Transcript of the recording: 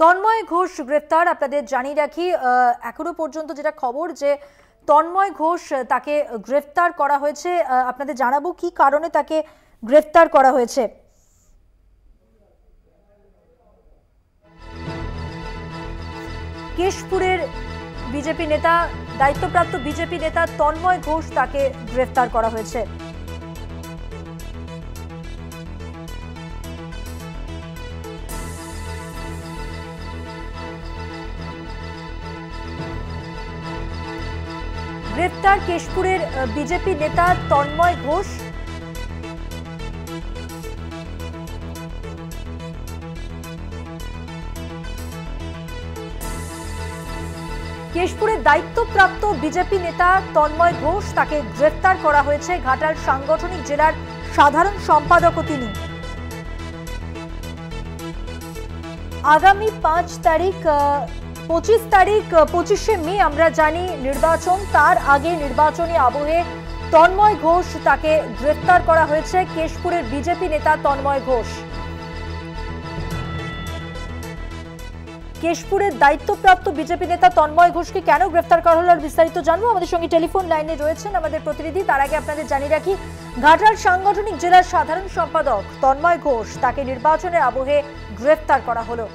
তন্ময় ঘোষ গ্রেফতার। আপনাদের জানিয়ে রাখি এখনো পর্যন্ত যেটা খবর যে তন্ময় ঘোষ তাকে গ্রেফতার করা হয়েছে। আপনাদের জানাবো কি কারণে তাকে গ্রেফতার করা হয়েছে। কেশপুরের বিজেপি নেতা, দায়িত্বপ্রাপ্ত বিজেপি নেতা তন্ময় ঘোষ তাকে গ্রেফতার করা হয়েছে। গ্রেফতার কেশপুরের বিজেপি নেতা তন্ময় ঘোষ। কেশপুরের দায়িত্বপ্রাপ্ত বিজেপি নেতা তন্ময় ঘোষ তাকে গ্রেফতার করা হয়েছে। ঘাটাল সাংগঠনিক জেলার সাধারণ সম্পাদকও তিনি। আগামী 5 তারিখ 25শে মে আমরা জানি নির্বাচন, তার আগে নির্বাচনী আবহে তন্ময় ঘোষ তাকে গ্রেফতার করা হয়েছে। কেশপুরের বিজেপি নেতা তন্ময় ঘোষ, কেশপুরের দায়িত্বপ্রাপ্ত বিজেপি নেতা তন্ময় ঘোষকে কেন গ্রেফতার করা হলো আর বিস্তারিত জানবো। আমাদের সঙ্গে টেলিফোন লাইনে রয়েছেন আমাদের প্রতিনিধি। তার আগে আপনাদের জানিয়ে রাখি, ঘাটাল সাংগঠনিক জেলার সাধারণ সম্পাদক তন্ময় ঘোষ তাকে নির্বাচনের আবহে গ্রেফতার করা হলো।